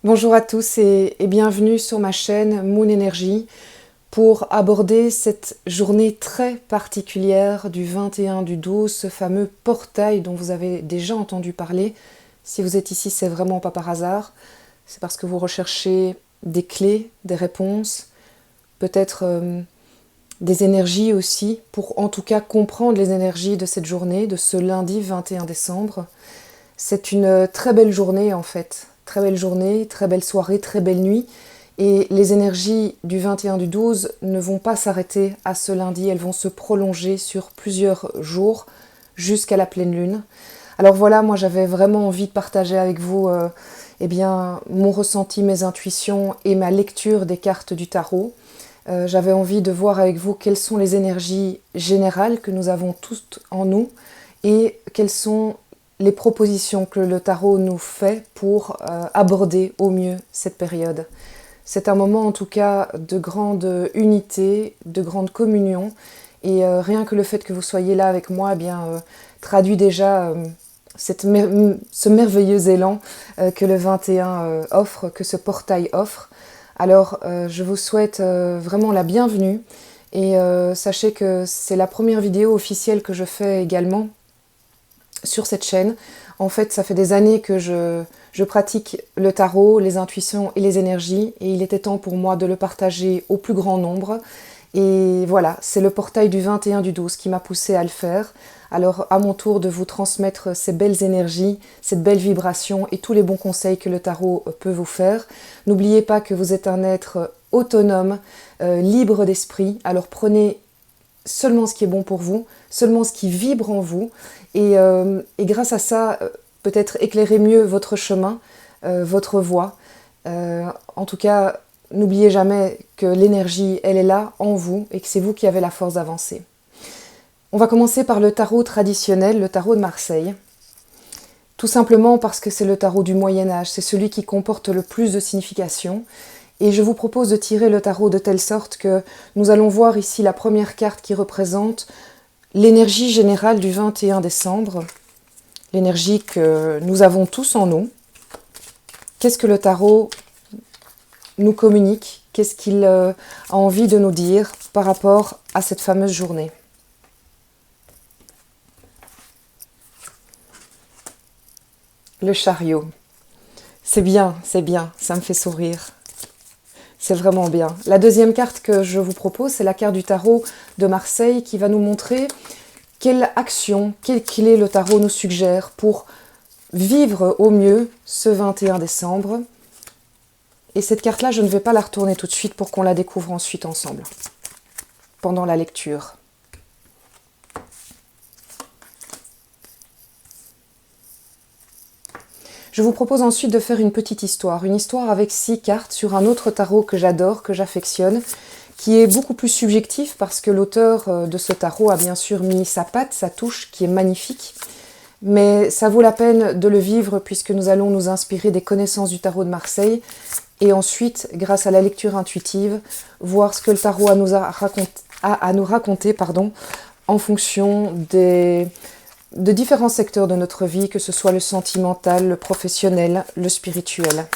Bonjour à tous et bienvenue sur ma chaîne Moon Energy pour aborder cette journée très particulière du 21/12, ce fameux portail dont vous avez déjà entendu parler. Si vous êtes ici, c'est vraiment pas par hasard, c'est parce que vous recherchez des clés, des réponses, peut-être des énergies aussi, pour en tout cas comprendre les énergies de cette journée, de ce lundi 21 décembre. C'est une très belle journée en fait, très belle journée, très belle soirée, très belle nuit. Et les énergies du 21/12 ne vont pas s'arrêter à ce lundi, elles vont se prolonger sur plusieurs jours jusqu'à la pleine lune. Alors voilà, moi j'avais vraiment envie de partager avec vous mon ressenti, mes intuitions et ma lecture des cartes du tarot. J'avais envie de voir avec vous quelles sont les énergies générales que nous avons toutes en nous et quelles sont les propositions que le tarot nous fait pour aborder au mieux cette période. C'est un moment en tout cas de grande unité, de grande communion et rien que le fait que vous soyez là avec moi traduit déjà ce merveilleux élan que le 21 offre, que ce portail offre. Alors je vous souhaite vraiment la bienvenue et sachez que c'est la première vidéo officielle que je fais également sur cette chaîne. En fait, ça fait des années que je pratique le tarot, les intuitions et les énergies, et il était temps pour moi de le partager au plus grand nombre. Et voilà, c'est le portail du 21/12 qui m'a poussé à le faire. Alors, à mon tour de vous transmettre ces belles énergies, cette belle vibration et tous les bons conseils que le tarot peut vous faire. N'oubliez pas que vous êtes un être autonome, libre d'esprit. Alors, prenez seulement ce qui est bon pour vous, seulement ce qui vibre en vous, et grâce à ça, peut-être éclairer mieux votre chemin, votre voie. En tout cas, n'oubliez jamais que l'énergie, elle est là, en vous, et que c'est vous qui avez la force d'avancer. On va commencer par le tarot traditionnel, le tarot de Marseille. Tout simplement parce que c'est le tarot du Moyen-Âge, c'est celui qui comporte le plus de signification. Et je vous propose de tirer le tarot de telle sorte que nous allons voir ici la première carte qui représente l'énergie générale du 21 décembre, l'énergie que nous avons tous en nous. Qu'est-ce que le tarot nous communique? Qu'est-ce qu'il a envie de nous dire par rapport à cette fameuse journée? Le chariot. C'est bien, ça me fait sourire. C'est vraiment bien. La deuxième carte que je vous propose, c'est la carte du tarot de Marseille qui va nous montrer quelle action, quelle clé le tarot nous suggère pour vivre au mieux ce 21 décembre. Et cette carte-là, je ne vais pas la retourner tout de suite pour qu'on la découvre ensuite ensemble, pendant la lecture. Je vous propose ensuite de faire une petite histoire. Une histoire avec 6 cartes sur un autre tarot que j'adore, que j'affectionne, qui est beaucoup plus subjectif parce que l'auteur de ce tarot a bien sûr mis sa patte, sa touche, qui est magnifique. Mais ça vaut la peine de le vivre puisque nous allons nous inspirer des connaissances du tarot de Marseille et ensuite, grâce à la lecture intuitive, voir ce que le tarot a à nous raconter en fonction de différents secteurs de notre vie, que ce soit le sentimental, le professionnel, le spirituel.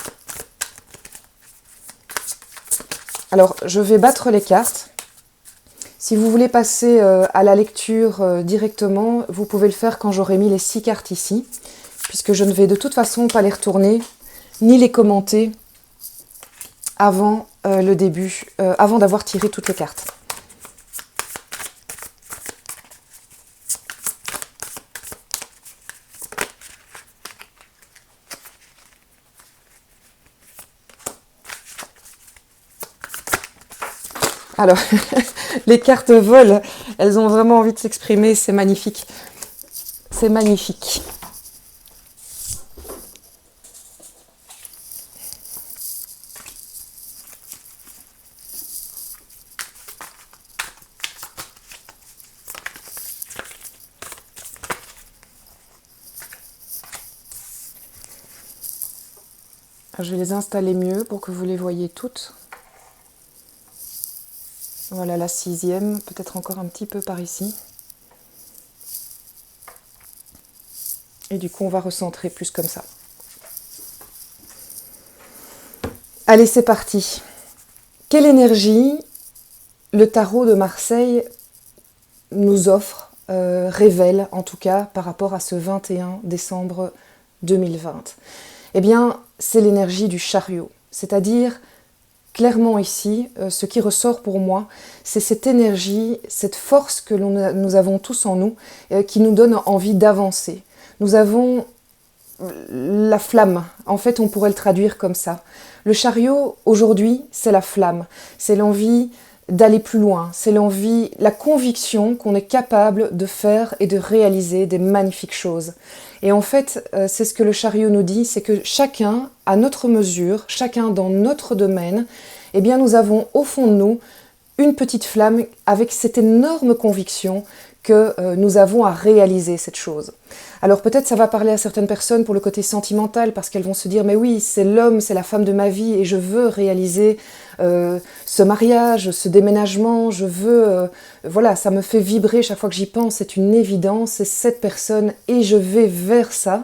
Alors, je vais battre les cartes. Si vous voulez passer à la lecture directement, vous pouvez le faire quand j'aurai mis les 6 cartes ici, puisque je ne vais de toute façon pas les retourner, ni les commenter avant le début, avant d'avoir tiré toutes les cartes. Alors, les cartes volent, elles ont vraiment envie de s'exprimer, c'est magnifique. C'est magnifique. Je vais les installer mieux pour que vous les voyez toutes. Voilà la 6e, peut-être encore un petit peu par ici. Et du coup, on va recentrer plus comme ça. Allez, c'est parti. Quelle énergie le tarot de Marseille nous offre, révèle en tout cas par rapport à ce 21 décembre 2020 ? Eh bien, c'est l'énergie du chariot. C'est-à-dire, clairement ici, ce qui ressort pour moi, c'est cette énergie, cette force que nous avons tous en nous, qui nous donne envie d'avancer. Nous avons la flamme, en fait on pourrait le traduire comme ça. Le chariot, aujourd'hui, c'est la flamme, c'est l'envie d'aller plus loin, c'est l'envie, la conviction qu'on est capable de faire et de réaliser des magnifiques choses. Et en fait, c'est ce que le chariot nous dit, c'est que chacun, à notre mesure, chacun dans notre domaine, eh bien nous avons au fond de nous une petite flamme avec cette énorme conviction que nous avons à réaliser cette chose. Alors peut-être ça va parler à certaines personnes pour le côté sentimental, parce qu'elles vont se dire « mais oui, c'est l'homme, c'est la femme de ma vie, et je veux réaliser ce mariage, ce déménagement, je veux... voilà, ça me fait vibrer chaque fois que j'y pense, c'est une évidence, c'est cette personne, et je vais vers ça. »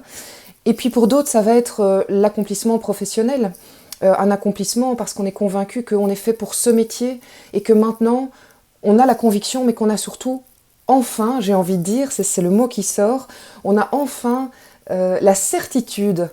Et puis pour d'autres, ça va être l'accomplissement professionnel, un accomplissement parce qu'on est convaincu qu'on est fait pour ce métier, et que maintenant, on a la conviction, mais qu'on a surtout enfin, j'ai envie de dire, c'est le mot qui sort, on a enfin la certitude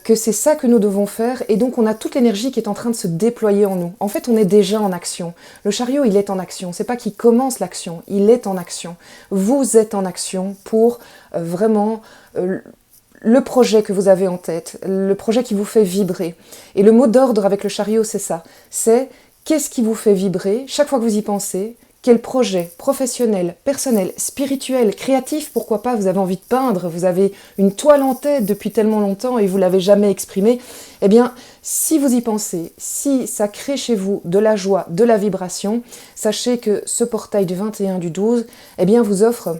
que c'est ça que nous devons faire, et donc on a toute l'énergie qui est en train de se déployer en nous. En fait, on est déjà en action. Le chariot, il est en action. C'est pas qu'il commence l'action, il est en action. Vous êtes en action pour vraiment le projet que vous avez en tête, le projet qui vous fait vibrer. Et le mot d'ordre avec le chariot, c'est ça. C'est qu'est-ce qui vous fait vibrer chaque fois que vous y pensez. Quel projet professionnel, personnel, spirituel, créatif, pourquoi pas, vous avez envie de peindre, vous avez une toile en tête depuis tellement longtemps et vous ne l'avez jamais exprimée, eh bien, si vous y pensez, si ça crée chez vous de la joie, de la vibration, sachez que ce portail du 21 du 12, eh bien, vous offre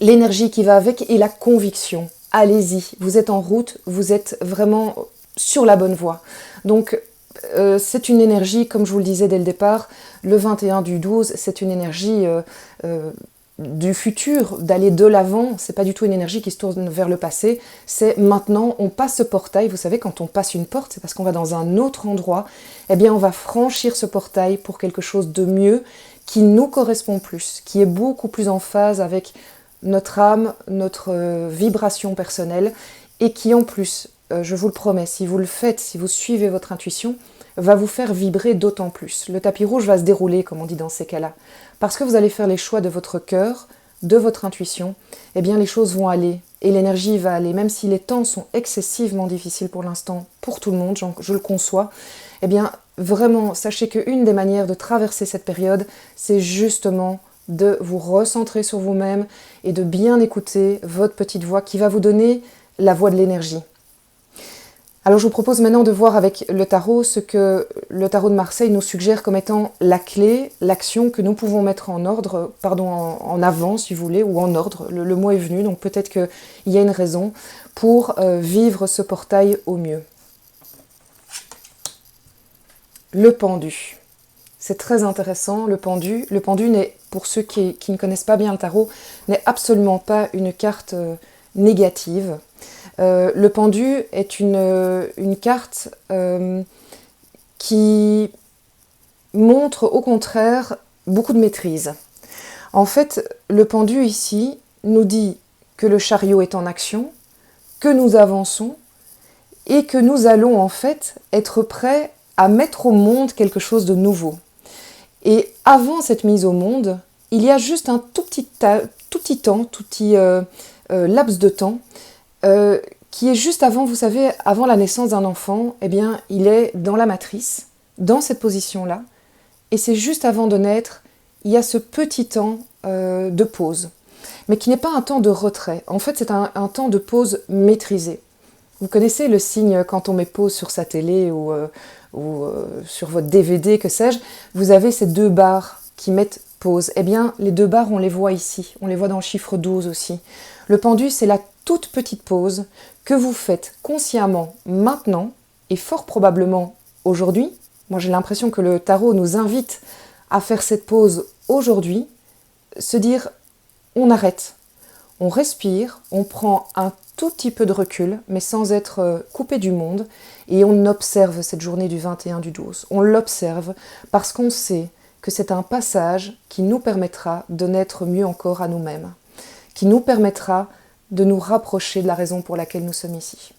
l'énergie qui va avec et la conviction. Allez-y, vous êtes en route, vous êtes vraiment sur la bonne voie. Donc, c'est une énergie, comme je vous le disais dès le départ, le 21 du 12, c'est une énergie du futur, d'aller de l'avant. C'est pas du tout une énergie qui se tourne vers le passé. C'est maintenant, on passe ce portail. Vous savez, quand on passe une porte, c'est parce qu'on va dans un autre endroit. Eh bien, on va franchir ce portail pour quelque chose de mieux, qui nous correspond plus, qui est beaucoup plus en phase avec notre âme, notre vibration personnelle, et qui en plus, je vous le promets, si vous le faites, si vous suivez votre intuition, va vous faire vibrer d'autant plus. Le tapis rouge va se dérouler, comme on dit dans ces cas-là. Parce que vous allez faire les choix de votre cœur, de votre intuition, eh bien les choses vont aller, et l'énergie va aller. Même si les temps sont excessivement difficiles pour l'instant, pour tout le monde, je le conçois, eh bien vraiment, sachez qu'une des manières de traverser cette période, c'est justement de vous recentrer sur vous-même et de bien écouter votre petite voix qui va vous donner la voix de l'énergie. Alors je vous propose maintenant de voir avec le tarot ce que le tarot de Marseille nous suggère comme étant la clé, l'action que nous pouvons mettre en ordre, en avant si vous voulez, ou en ordre, le mot est venu, donc peut-être qu'il y a une raison pour vivre ce portail au mieux. Le pendu. C'est très intéressant, le pendu. Le pendu, pour ceux qui ne connaissent pas bien le tarot, n'est absolument pas une carte négative. Le pendu est une carte qui montre au contraire beaucoup de maîtrise. En fait, le pendu ici nous dit que le chariot est en action, que nous avançons et que nous allons en fait être prêts à mettre au monde quelque chose de nouveau. Et avant cette mise au monde, il y a juste un tout petit laps de temps qui est juste avant, vous savez, avant la naissance d'un enfant, eh bien, il est dans la matrice, dans cette position-là, et c'est juste avant de naître, il y a ce petit temps de pause, mais qui n'est pas un temps de retrait. En fait, c'est un temps de pause maîtrisé. Vous connaissez le signe quand on met pause sur sa télé ou sur votre DVD, que sais-je, vous avez ces deux barres qui mettent pause. Eh bien, les deux barres, on les voit ici, on les voit dans le chiffre 12 aussi. Le pendu, c'est la toute petite pause que vous faites consciemment maintenant et fort probablement aujourd'hui. Moi, j'ai l'impression que le tarot nous invite à faire cette pause aujourd'hui, se dire on arrête on respire, on prend un tout petit peu de recul, mais sans être coupé du monde, et on observe cette journée du 21 du 12. On l'observe parce qu'on sait que c'est un passage qui nous permettra de naître mieux encore à nous-mêmes, qui nous permettra de nous rapprocher de la raison pour laquelle nous sommes ici.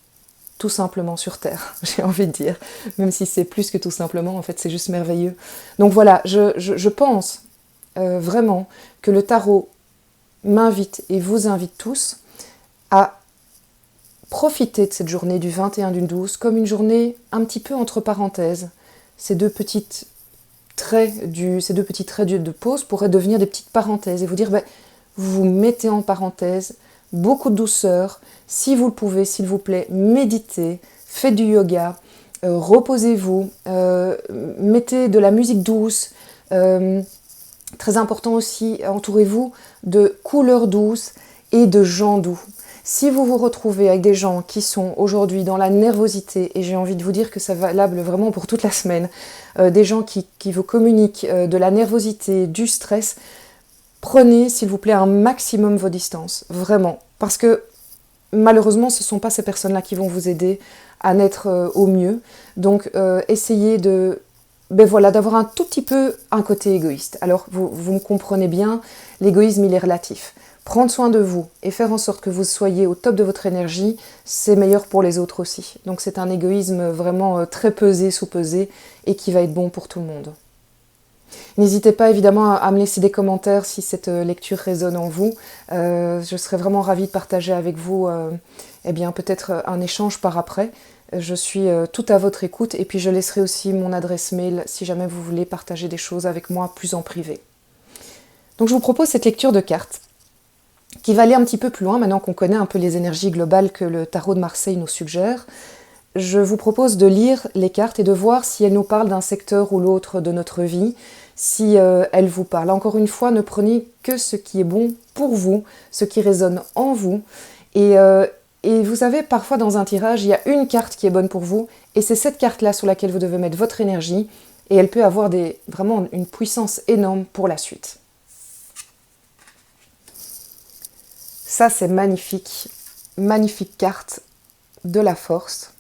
Tout simplement sur Terre, j'ai envie de dire, même si c'est plus que tout simplement, en fait c'est juste merveilleux. Donc voilà, je pense vraiment que le tarot m'invite et vous invite tous à profiter de cette journée du 21 du 12 comme une journée un petit peu entre parenthèses. Ces deux petits traits de pause pourraient devenir des petites parenthèses et vous dire, vous vous mettez en parenthèse, beaucoup de douceur, si vous le pouvez, s'il vous plaît, méditez, faites du yoga, reposez-vous, mettez de la musique douce, très important aussi, entourez-vous de couleurs douces et de gens doux. Si vous vous retrouvez avec des gens qui sont aujourd'hui dans la nervosité, et j'ai envie de vous dire que c'est valable vraiment pour toute la semaine, des gens qui vous communiquent de la nervosité, du stress, prenez s'il vous plaît un maximum vos distances, vraiment. Parce que malheureusement ce ne sont pas ces personnes-là qui vont vous aider à naître au mieux. Donc essayez d'avoir un tout petit peu un côté égoïste. Alors vous me comprenez bien, l'égoïsme il est relatif. Prendre soin de vous et faire en sorte que vous soyez au top de votre énergie, c'est meilleur pour les autres aussi. Donc c'est un égoïsme vraiment très pesé, sous-pesé et qui va être bon pour tout le monde. N'hésitez pas évidemment à me laisser des commentaires si cette lecture résonne en vous. Je serais vraiment ravie de partager avec vous peut-être un échange par après. Je suis tout à votre écoute et puis je laisserai aussi mon adresse mail si jamais vous voulez partager des choses avec moi plus en privé. Donc je vous propose cette lecture de cartes qui va aller un petit peu plus loin maintenant qu'on connaît un peu les énergies globales que le tarot de Marseille nous suggère. Je vous propose de lire les cartes et de voir si elles nous parlent d'un secteur ou l'autre de notre vie, si elles vous parlent. Encore une fois, ne prenez que ce qui est bon pour vous, ce qui résonne en vous. Et vous savez, parfois dans un tirage, il y a une carte qui est bonne pour vous, et c'est cette carte-là sur laquelle vous devez mettre votre énergie, et elle peut avoir vraiment une puissance énorme pour la suite. Ça, c'est magnifique, magnifique carte de la force.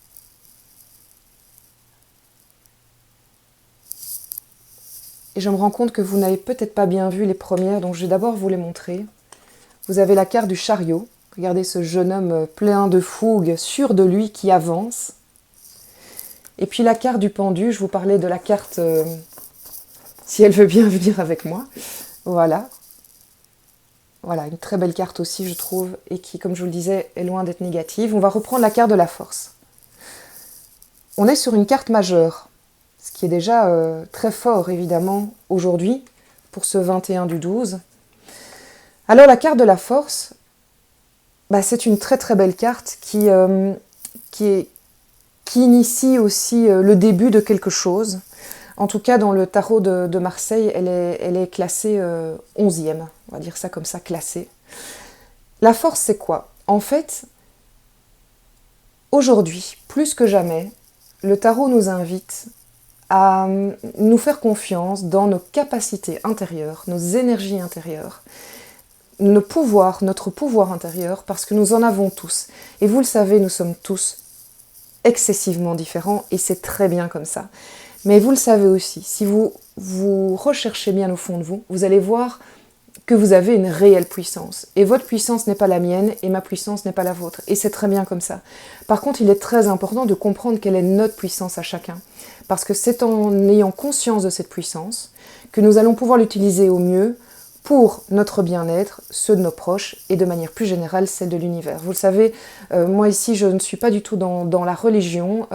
Et je me rends compte que vous n'avez peut-être pas bien vu les premières, donc je vais d'abord vous les montrer. Vous avez la carte du chariot. Regardez ce jeune homme plein de fougue, sûr de lui, qui avance. Et puis la carte du pendu, je vous parlais de la carte, si elle veut bien venir avec moi. Voilà. Voilà, une très belle carte aussi, je trouve, et qui, comme je vous le disais, est loin d'être négative. On va reprendre la carte de la force. On est sur une carte majeure, ce qui est déjà très fort, évidemment, aujourd'hui, pour ce 21 du 12. Alors, la carte de la force, c'est une très très belle carte qui initie aussi le début de quelque chose. En tout cas, dans le tarot de Marseille, elle est classée 11e, on va dire ça comme ça, classée. La force, c'est quoi? En fait, aujourd'hui, plus que jamais, le tarot nous invite à nous faire confiance dans nos capacités intérieures, nos énergies intérieures, notre pouvoir intérieur, parce que nous en avons tous. Et vous le savez, nous sommes tous excessivement différents, et c'est très bien comme ça. Mais vous le savez aussi, si vous recherchez bien au fond de vous, vous allez voir que vous avez une réelle puissance. Et votre puissance n'est pas la mienne, et ma puissance n'est pas la vôtre. Et c'est très bien comme ça. Par contre, il est très important de comprendre quelle est notre puissance à chacun. Parce que c'est en ayant conscience de cette puissance que nous allons pouvoir l'utiliser au mieux pour notre bien-être, ceux de nos proches, et de manière plus générale, celle de l'univers. Vous le savez, moi ici, je ne suis pas du tout dans la religion.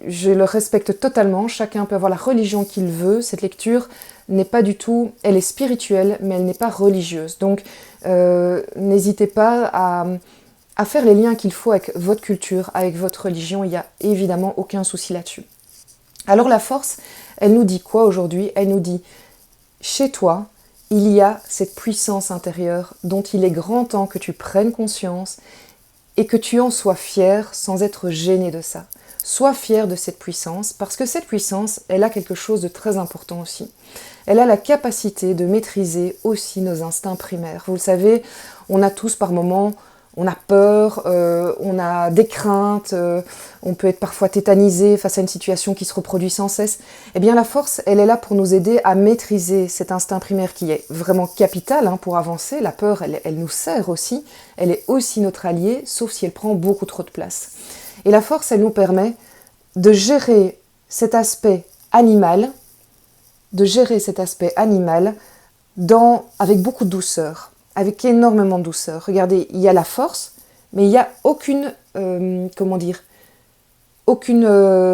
Je le respecte totalement, chacun peut avoir la religion qu'il veut. Cette lecture n'est pas du tout, elle est spirituelle, mais elle n'est pas religieuse. Donc n'hésitez pas à faire les liens qu'il faut avec votre culture, avec votre religion, il n'y a évidemment aucun souci là-dessus. Alors la force, elle nous dit quoi aujourd'hui? Elle nous dit, chez toi, il y a cette puissance intérieure dont il est grand temps que tu prennes conscience et que tu en sois fier sans être gêné de ça. sois fier de cette puissance, parce que cette puissance, elle a quelque chose de très important aussi. Elle a la capacité de maîtriser aussi nos instincts primaires. Vous le savez, on a tous par moments, on a peur, on a des craintes, on peut être parfois tétanisé face à une situation qui se reproduit sans cesse. Eh bien la force, elle est là pour nous aider à maîtriser cet instinct primaire qui est vraiment capital pour avancer. La peur, elle nous sert aussi, elle est aussi notre alliée, sauf si elle prend beaucoup trop de place. Et la force, elle nous permet de gérer cet aspect animal, avec beaucoup de douceur, avec énormément de douceur. Regardez, il y a la force, mais il n'y a aucune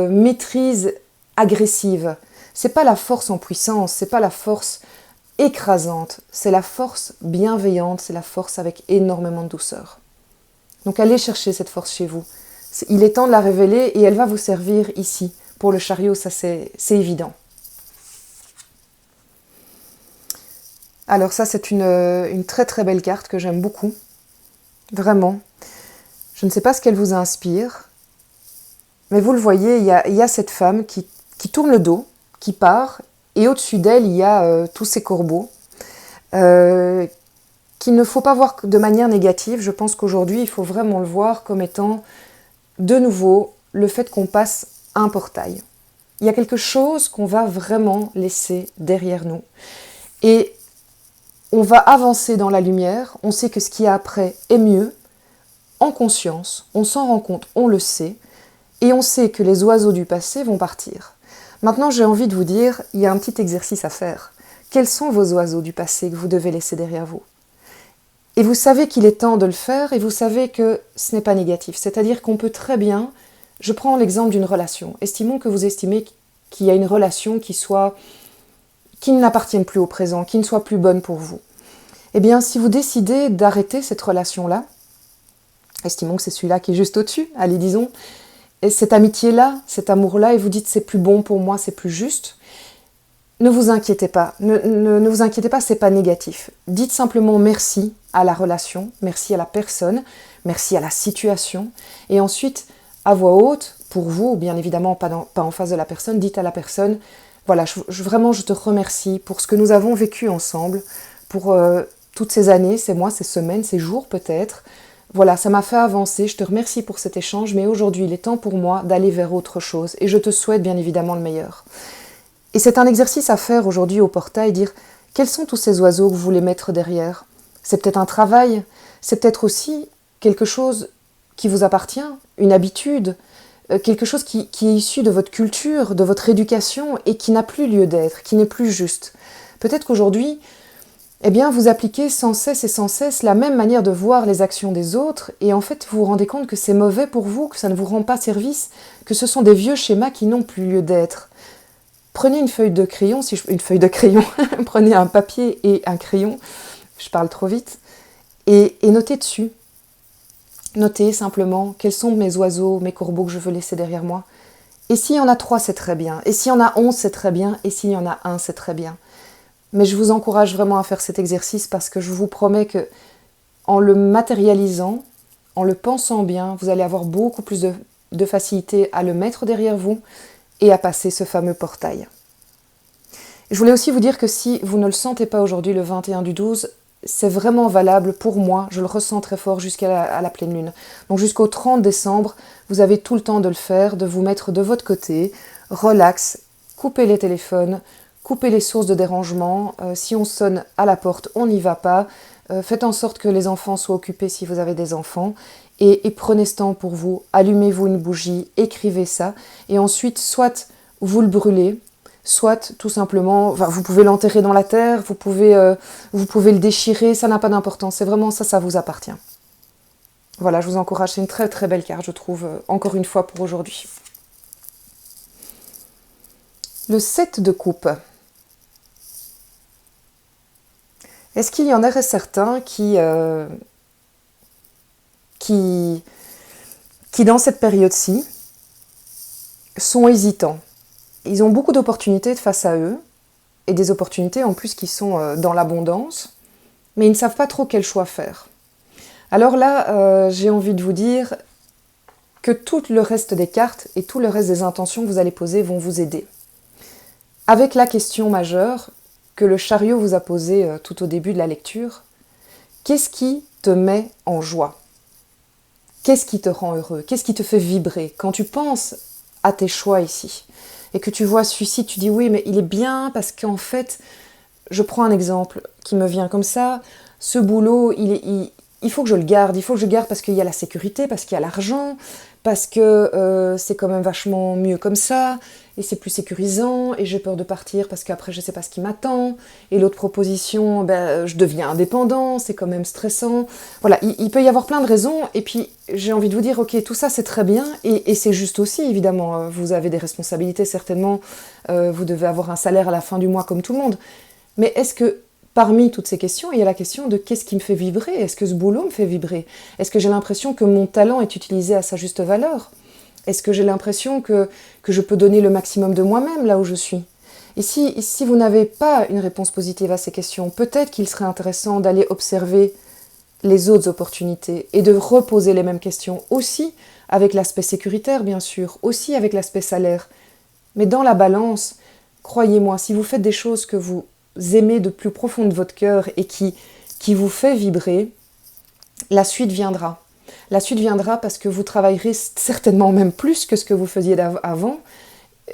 maîtrise agressive. C'est pas la force en puissance, c'est pas la force écrasante, c'est la force bienveillante, c'est la force avec énormément de douceur. Donc allez chercher cette force chez vous. Il est temps de la révéler et elle va vous servir ici. Pour le chariot, ça c'est évident. Alors ça, c'est une très très belle carte que j'aime beaucoup. Vraiment. Je ne sais pas ce qu'elle vous inspire, mais vous le voyez, il y a cette femme qui tourne le dos, qui part, et au-dessus d'elle, il y a tous ces corbeaux, qu'il ne faut pas voir de manière négative. Je pense qu'aujourd'hui, il faut vraiment le voir comme étant, de nouveau, le fait qu'on passe un portail. Il y a quelque chose qu'on va vraiment laisser derrière nous. Et on va avancer dans la lumière, on sait que ce qu'il y a après est mieux, en conscience, on s'en rend compte, on le sait, et on sait que les oiseaux du passé vont partir. Maintenant, j'ai envie de vous dire, il y a un petit exercice à faire. Quels sont vos oiseaux du passé que vous devez laisser derrière vous ? Et vous savez qu'il est temps de le faire, et vous savez que ce n'est pas négatif. C'est-à-dire qu'on peut très bien, je prends l'exemple d'une relation. Estimons que vous estimez qu'il y a une relation qui n'appartienne plus au présent, qui ne soit plus bonne pour vous. Eh bien, si vous décidez d'arrêter cette relation-là, estimons que c'est celui-là qui est juste au-dessus, allez disons, et cette amitié-là, cet amour-là, et vous dites c'est plus bon pour moi, c'est plus juste, ne vous inquiétez pas, ne vous inquiétez pas, c'est pas négatif. Dites simplement merci à la relation, merci à la personne, merci à la situation, et ensuite, à voix haute, pour vous, bien évidemment pas en face de la personne, dites à la personne, voilà, vraiment je te remercie pour ce que nous avons vécu ensemble, pour toutes ces années, ces mois, ces semaines, ces jours peut-être. Voilà, ça m'a fait avancer, je te remercie pour cet échange, mais aujourd'hui il est temps pour moi d'aller vers autre chose et je te souhaite bien évidemment le meilleur. Et c'est un exercice à faire aujourd'hui au portail, dire quels sont tous ces oiseaux que vous voulez mettre derrière ? C'est peut-être un travail, c'est peut-être aussi quelque chose qui vous appartient, une habitude, quelque chose qui est issu de votre culture, de votre éducation et qui n'a plus lieu d'être, qui n'est plus juste. Peut-être qu'aujourd'hui, eh bien, vous appliquez sans cesse la même manière de voir les actions des autres et en fait, vous vous rendez compte que c'est mauvais pour vous, que ça ne vous rend pas service, que ce sont des vieux schémas qui n'ont plus lieu d'être. Prenez une feuille de crayon, prenez un papier et un crayon, je parle trop vite, et notez dessus. Notez simplement quels sont mes oiseaux, mes corbeaux que je veux laisser derrière moi. Et s'il y en a 3, c'est très bien. Et s'il y en a 11, c'est très bien. Et s'il y en a 1, c'est très bien. Mais je vous encourage vraiment à faire cet exercice parce que je vous promets que en le matérialisant, en le pensant bien, vous allez avoir beaucoup plus de facilité à le mettre derrière vous et à passer ce fameux portail. Je voulais aussi vous dire que si vous ne le sentez pas aujourd'hui, le 21/12, c'est vraiment valable pour moi, je le ressens très fort jusqu'à la pleine lune. Donc jusqu'au 30 décembre, vous avez tout le temps de le faire, de vous mettre de votre côté, relax, coupez les téléphones, coupez les sources de dérangement, si on sonne à la porte, on n'y va pas, faites en sorte que les enfants soient occupés si vous avez des enfants, et prenez ce temps pour vous, allumez-vous une bougie, écrivez ça, et ensuite soit vous le brûlez, soit tout simplement, vous pouvez l'enterrer dans la terre, vous pouvez le déchirer, ça n'a pas d'importance, c'est vraiment ça vous appartient. Voilà, je vous encourage, c'est une très très belle carte, je trouve, encore une fois pour aujourd'hui. Le 7 de coupe. Est-ce qu'il y en aurait certains qui dans cette période-ci, sont hésitants ? Ils ont beaucoup d'opportunités face à eux, et des opportunités en plus qui sont dans l'abondance, mais ils ne savent pas trop quel choix faire. Alors là, j'ai envie de vous dire, que tout le reste des cartes et tout le reste des intentions que vous allez poser vont vous aider. Avec la question majeure que le chariot vous a posée tout au début de la lecture, qu'est-ce qui te met en joie? Qu'est-ce qui te rend heureux? Qu'est-ce qui te fait vibrer? Quand tu penses à tes choix ici et que tu vois celui-ci, tu dis oui, mais il est bien parce qu'en fait, je prends un exemple qui me vient comme ça, ce boulot, il faut que je le garde, parce qu'il y a la sécurité, parce qu'il y a l'argent, parce que c'est quand même vachement mieux comme ça, et c'est plus sécurisant, et j'ai peur de partir parce qu'après je sais pas ce qui m'attend, et l'autre proposition, je deviens indépendant, c'est quand même stressant. Voilà, il peut y avoir plein de raisons, et puis j'ai envie de vous dire, ok, tout ça c'est très bien, et c'est juste aussi, évidemment, vous avez des responsabilités certainement, vous devez avoir un salaire à la fin du mois comme tout le monde, mais est-ce que parmi toutes ces questions, il y a la question de qu'est-ce qui me fait vibrer? Est-ce que ce boulot me fait vibrer? Est-ce que j'ai l'impression que mon talent est utilisé à sa juste valeur? Est-ce que j'ai l'impression que je peux donner le maximum de moi-même là où je suis? Et si vous n'avez pas une réponse positive à ces questions, peut-être qu'il serait intéressant d'aller observer les autres opportunités et de reposer les mêmes questions aussi avec l'aspect sécuritaire bien sûr, aussi avec l'aspect salaire. Mais dans la balance, croyez-moi, si vous faites des choses que vous aimez de plus profond de votre cœur et qui vous fait vibrer, la suite viendra. La suite viendra parce que vous travaillerez certainement même plus que ce que vous faisiez avant.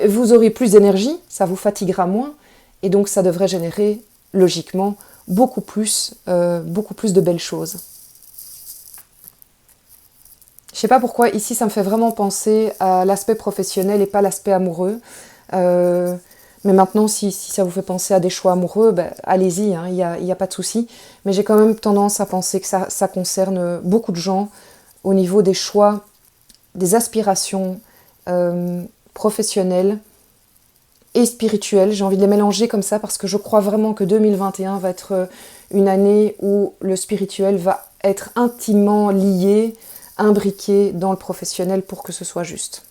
Vous aurez plus d'énergie, ça vous fatiguera moins, et donc ça devrait générer, logiquement, beaucoup plus de belles choses. Je ne sais pas pourquoi, ici ça me fait vraiment penser à l'aspect professionnel et pas l'aspect amoureux. Mais maintenant, si ça vous fait penser à des choix amoureux, allez-y, il n'y a pas de souci. Mais j'ai quand même tendance à penser que ça concerne beaucoup de gens au niveau des choix, des aspirations professionnelles et spirituelles. J'ai envie de les mélanger comme ça parce que je crois vraiment que 2021 va être une année où le spirituel va être intimement lié, imbriqué dans le professionnel pour que ce soit juste.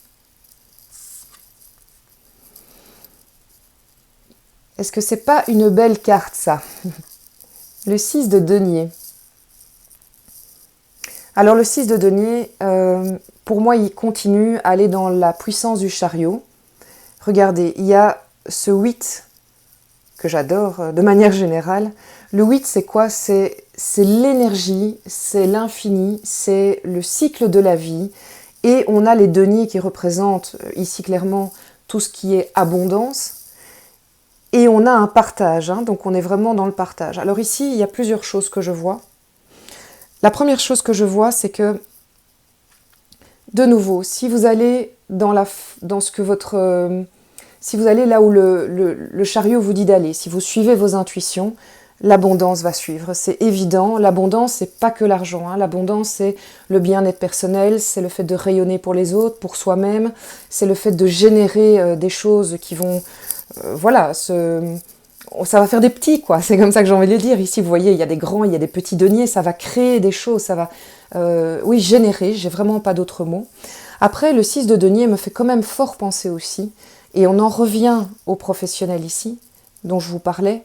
Est-ce que c'est pas une belle carte, ça? Le 6 de denier. Alors le 6 de denier, pour moi, il continue à aller dans la puissance du chariot. Regardez, il y a ce 8 que j'adore de manière générale. Le 8, c'est quoi? C'est l'énergie, c'est l'infini, c'est le cycle de la vie. Et on a les deniers qui représentent ici clairement tout ce qui est abondance. Et on a un partage, donc on est vraiment dans le partage. Alors ici, il y a plusieurs choses que je vois. La première chose que je vois, c'est que, de nouveau, si vous allez si vous allez là où le chariot vous dit d'aller, si vous suivez vos intuitions, l'abondance va suivre. C'est évident, l'abondance, c'est pas que l'argent. L'abondance, c'est le bien-être personnel, c'est le fait de rayonner pour les autres, pour soi-même, c'est le fait de générer des choses qui vont... ça va faire des petits, quoi. C'est comme ça que j'ai envie de le dire. Ici, vous voyez, il y a des grands, il y a des petits deniers, ça va créer des choses, ça va, générer, j'ai vraiment pas d'autres mots. Après, le 6 de denier me fait quand même fort penser aussi, et on en revient au professionnel ici, dont je vous parlais,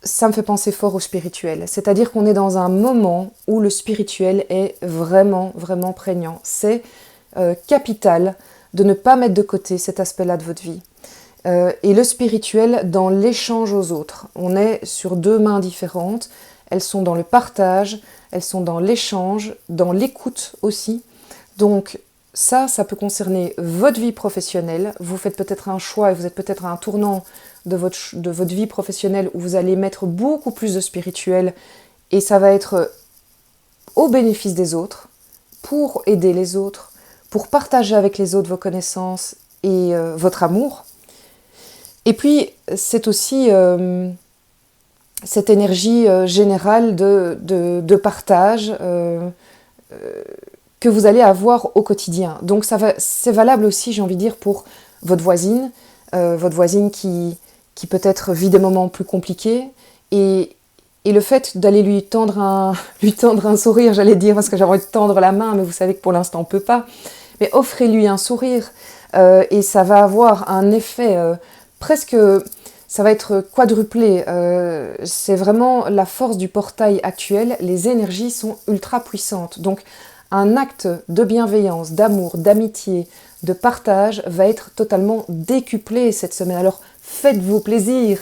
ça me fait penser fort au spirituel. C'est-à-dire qu'on est dans un moment où le spirituel est vraiment, vraiment prégnant. C'est capital de ne pas mettre de côté cet aspect-là de votre vie. Et le spirituel dans l'échange aux autres. On est sur deux mains différentes, elles sont dans le partage, elles sont dans l'échange, dans l'écoute aussi. Donc ça peut concerner votre vie professionnelle. Vous faites peut-être un choix et vous êtes peut-être à un tournant de votre vie professionnelle où vous allez mettre beaucoup plus de spirituel et ça va être au bénéfice des autres, pour aider les autres, pour partager avec les autres vos connaissances et votre amour. Et puis, c'est aussi cette énergie générale de partage que vous allez avoir au quotidien. Donc, c'est valable aussi, j'ai envie de dire, pour votre voisine qui peut-être vit des moments plus compliqués. Et le fait d'aller lui tendre un sourire, j'allais dire, parce que j'ai envie de tendre la main, mais vous savez que pour l'instant, on ne peut pas. Mais offrez-lui un sourire et ça va avoir un effet... presque, ça va être quadruplé. C'est vraiment la force du portail actuel. Les énergies sont ultra puissantes. Donc, un acte de bienveillance, d'amour, d'amitié, de partage va être totalement décuplé cette semaine. Alors faites-vous plaisir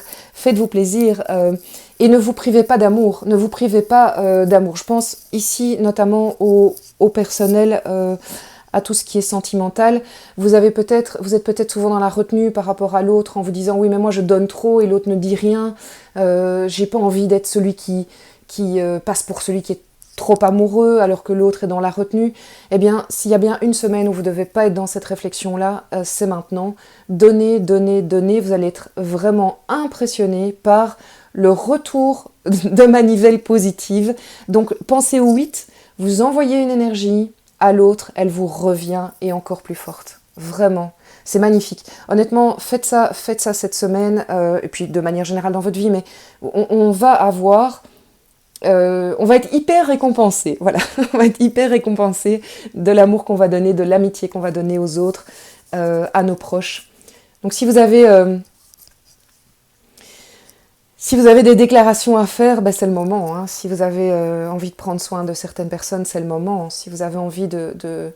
et ne vous privez pas d'amour, ne vous privez pas d'amour. Je pense ici notamment au personnel, à tout ce qui est sentimental. Vous êtes peut-être souvent dans la retenue par rapport à l'autre en vous disant oui mais moi je donne trop et l'autre ne dit rien, j'ai pas envie d'être celui qui passe pour celui qui est trop amoureux alors que l'autre est dans la retenue. Eh bien, s'il y a bien une semaine où vous ne devez pas être dans cette réflexion-là, c'est maintenant. Donnez, donnez, donnez. Vous allez être vraiment impressionné par le retour de manivelle positive. Donc, pensez au 8, vous envoyez une énergie à l'autre, elle vous revient et encore plus forte. Vraiment. C'est magnifique. Honnêtement, faites ça cette semaine, et puis de manière générale dans votre vie, mais on va avoir... on va être hyper récompensé, voilà, on va être hyper récompensé de l'amour qu'on va donner, de l'amitié qu'on va donner aux autres, à nos proches. Donc si vous avez des déclarations à faire, ben c'est le moment. Hein. Si vous avez envie de prendre soin de certaines personnes, c'est le moment. Si vous avez envie de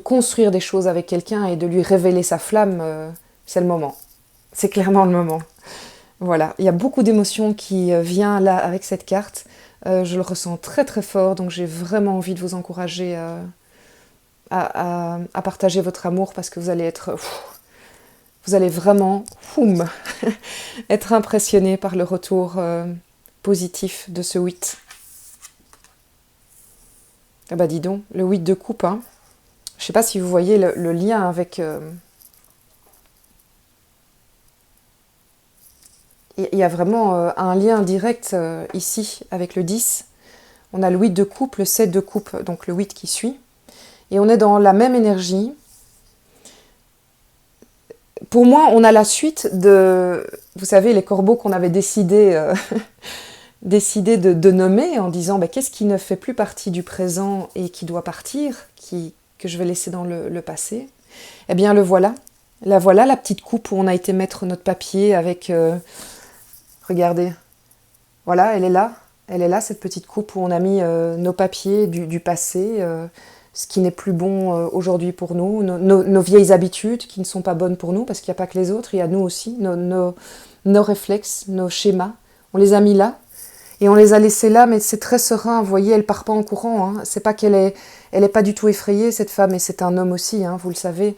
construire des choses avec quelqu'un et de lui révéler sa flamme, c'est le moment. C'est clairement le moment. Voilà, il y a beaucoup d'émotions qui viennent là avec cette carte. Je le ressens très très fort, donc j'ai vraiment envie de vous encourager à partager votre amour parce que vous allez vraiment être impressionné par le retour positif de ce 8. Ah bah dis donc, le 8 de coupe, hein. Je ne sais pas si vous voyez le lien avec... Il y a vraiment un lien direct ici avec le 10. On a le 8 de coupe, le 7 de coupe, donc le 8 qui suit. Et on est dans la même énergie. Pour moi, on a la suite de... Vous savez, les corbeaux qu'on avait décidé de nommer en disant qu'est-ce qui ne fait plus partie du présent et qui doit partir, que je vais laisser dans le passé. Eh bien, le voilà. La voilà, la petite coupe où on a été mettre notre papier avec... Regardez, voilà, elle est là, cette petite coupe où on a mis nos papiers du passé, ce qui n'est plus bon aujourd'hui pour nous, nos vieilles habitudes qui ne sont pas bonnes pour nous, parce qu'il n'y a pas que les autres, il y a nous aussi, nos réflexes, nos schémas, on les a mis là, et on les a laissés là, mais c'est très serein, vous voyez, elle part pas en courant, hein. C'est pas qu'elle est pas du tout effrayée, cette femme, et c'est un homme aussi, hein, vous le savez,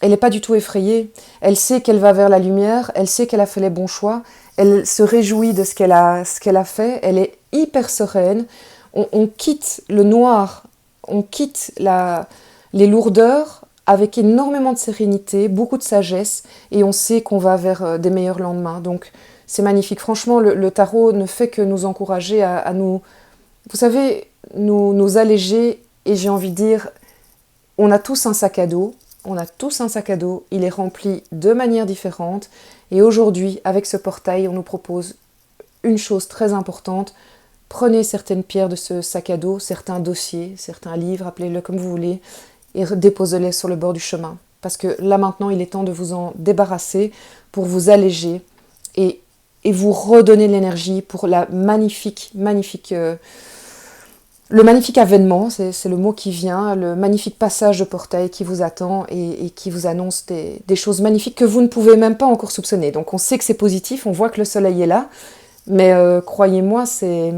elle n'est pas du tout effrayée, elle sait qu'elle va vers la lumière, elle sait qu'elle a fait les bons choix, elle se réjouit de ce qu'elle a fait, elle est hyper sereine, on quitte le noir, on quitte les lourdeurs avec énormément de sérénité, beaucoup de sagesse, et on sait qu'on va vers des meilleurs lendemains. Donc c'est magnifique, franchement le tarot ne fait que nous encourager à nous, vous savez, nous alléger, et j'ai envie de dire, on a tous un sac à dos, il est rempli de manières différentes. Et aujourd'hui, avec ce portail, on nous propose une chose très importante. Prenez certaines pierres de ce sac à dos, certains dossiers, certains livres, appelez-le comme vous voulez, et déposez-les sur le bord du chemin. Parce que là maintenant, il est temps de vous en débarrasser pour vous alléger et vous redonner de l'énergie pour la magnifique le magnifique avènement, c'est le mot qui vient, le magnifique passage de portail qui vous attend et qui vous annonce des choses magnifiques que vous ne pouvez même pas encore soupçonner. Donc on sait que c'est positif, on voit que le soleil est là, mais croyez-moi, c'est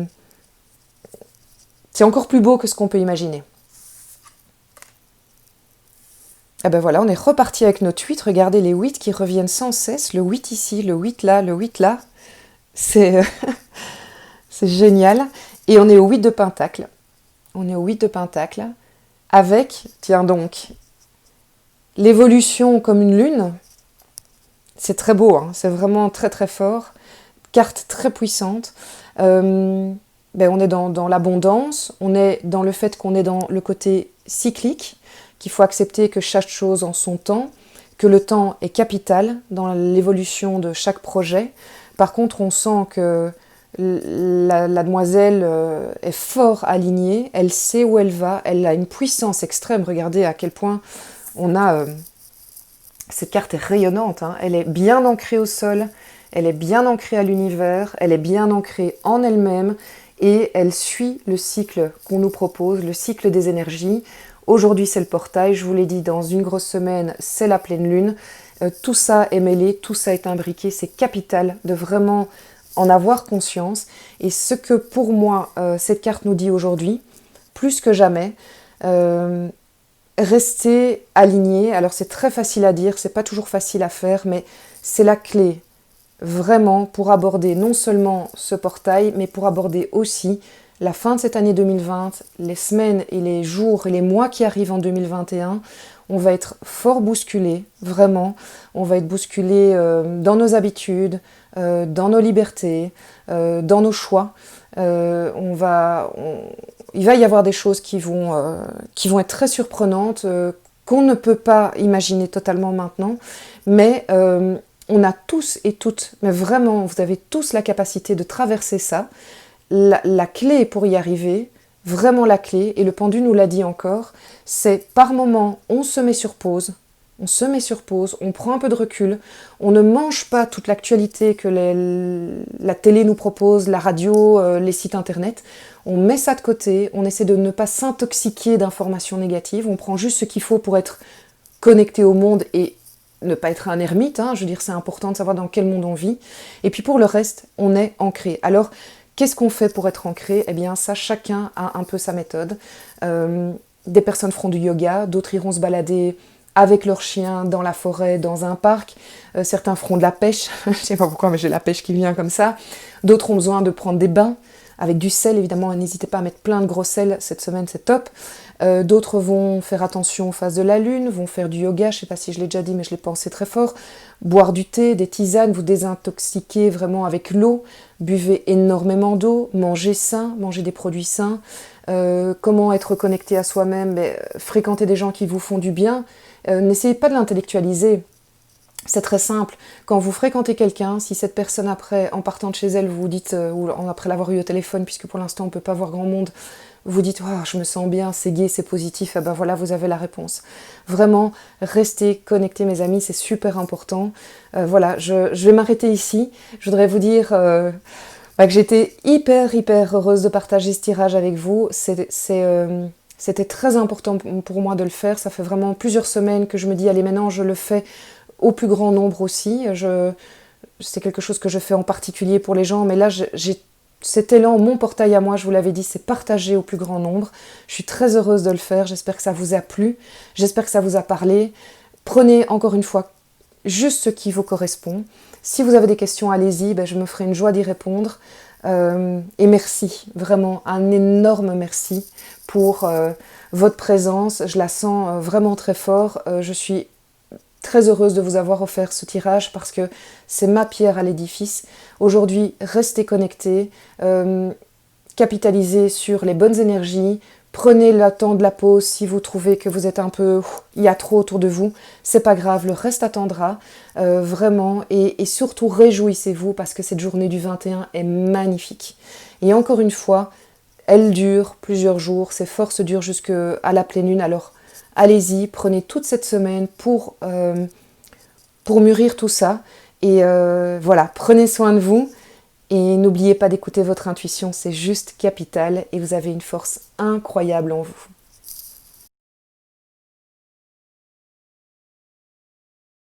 encore plus beau que ce qu'on peut imaginer. Et ben voilà, on est reparti avec notre 8, regardez les 8 qui reviennent sans cesse, le 8 ici, le 8 là, c'est génial. Et on est au 8 de Pentacle. Avec, tiens donc, l'évolution comme une lune. C'est très beau, hein, c'est vraiment très très fort. Carte très puissante. On est dans l'abondance, on est dans le fait qu'on est dans le côté cyclique, qu'il faut accepter que chaque chose en son temps, que le temps est capital dans l'évolution de chaque projet. Par contre, on sent que la demoiselle est fort alignée, elle sait où elle va, elle a une puissance extrême. Regardez à quel point on a... cette carte est rayonnante, hein. Elle est bien ancrée au sol, elle est bien ancrée à l'univers, elle est bien ancrée en elle-même, et elle suit le cycle qu'on nous propose, le cycle des énergies. Aujourd'hui c'est le portail, je vous l'ai dit, dans une grosse semaine c'est la pleine lune. Tout ça est mêlé, tout ça est imbriqué, c'est capital de vraiment en avoir conscience. Et ce que pour moi cette carte nous dit aujourd'hui, plus que jamais, rester aligné. Alors c'est très facile à dire, c'est pas toujours facile à faire, mais c'est la clé vraiment pour aborder non seulement ce portail, mais pour aborder aussi la fin de cette année 2020, les semaines et les jours et les mois qui arrivent en 2021. On va être fort bousculé, vraiment. On va être bousculé dans nos habitudes, dans nos libertés, dans nos choix. Il va y avoir des choses qui vont être très surprenantes, qu'on ne peut pas imaginer totalement maintenant, mais on a tous et toutes, mais vraiment, vous avez tous la capacité de traverser ça. La clé pour y arriver, vraiment la clé, et le pendu nous l'a dit encore, c'est par moment, on se met sur pause, on prend un peu de recul, on ne mange pas toute l'actualité que la télé nous propose, la radio, les sites internet, on met ça de côté, on essaie de ne pas s'intoxiquer d'informations négatives, on prend juste ce qu'il faut pour être connecté au monde et ne pas être un ermite, je veux dire c'est important de savoir dans quel monde on vit, et puis pour le reste, on est ancré. Alors, qu'est-ce qu'on fait pour être ancré ? Eh bien ça, chacun a un peu sa méthode. Des personnes feront du yoga, d'autres iront se balader avec leurs chiens dans la forêt, dans un parc. Certains feront de la pêche, je ne sais pas pourquoi, mais j'ai la pêche qui vient comme ça. D'autres ont besoin de prendre des bains, avec du sel évidemment, n'hésitez pas à mettre plein de gros sel, cette semaine c'est top. D'autres vont faire attention aux phases de la lune, vont faire du yoga, je ne sais pas si je l'ai déjà dit mais je l'ai pensé très fort, boire du thé, des tisanes, vous désintoxiquer vraiment avec l'eau, buvez énormément d'eau, mangez sain, mangez des produits sains. Comment être connecté à soi-même, fréquenter des gens qui vous font du bien, n'essayez pas de l'intellectualiser. C'est très simple. Quand vous fréquentez quelqu'un, si cette personne après, en partant de chez elle, vous dites, ou après l'avoir eu au téléphone, puisque pour l'instant on ne peut pas voir grand monde, vous dites oh, je me sens bien, c'est gai, c'est positif, ben voilà, vous avez la réponse. Vraiment, restez connectés mes amis, c'est super important. Voilà, je vais m'arrêter ici. Je voudrais vous dire que j'étais hyper heureuse de partager ce tirage avec vous. C'était très important pour moi de le faire. Ça fait vraiment plusieurs semaines que je me dis allez maintenant je le fais au plus grand nombre aussi. C'est quelque chose que je fais en particulier pour les gens, mais là j'ai cet élan, mon portail à moi, je vous l'avais dit, c'est partager au plus grand nombre. Je suis très heureuse de le faire, j'espère que ça vous a plu, j'espère que ça vous a parlé. Prenez encore une fois juste ce qui vous correspond. Si vous avez des questions, allez-y, je me ferai une joie d'y répondre. Et merci, vraiment un énorme merci pour votre présence. Je la sens vraiment très fort. Je suis très heureuse de vous avoir offert ce tirage parce que c'est ma pierre à l'édifice. Aujourd'hui, restez connectés, capitalisez sur les bonnes énergies, prenez le temps de la pause si vous trouvez que vous êtes un peu... il y a trop autour de vous, c'est pas grave, le reste attendra, vraiment, et surtout réjouissez-vous parce que cette journée du 21 est magnifique. Et encore une fois, elle dure plusieurs jours, ces forces durent jusqu'à la pleine lune, alors allez-y, prenez toute cette semaine pour mûrir tout ça. Et voilà, prenez soin de vous. Et n'oubliez pas d'écouter votre intuition, c'est juste capital. Et vous avez une force incroyable en vous.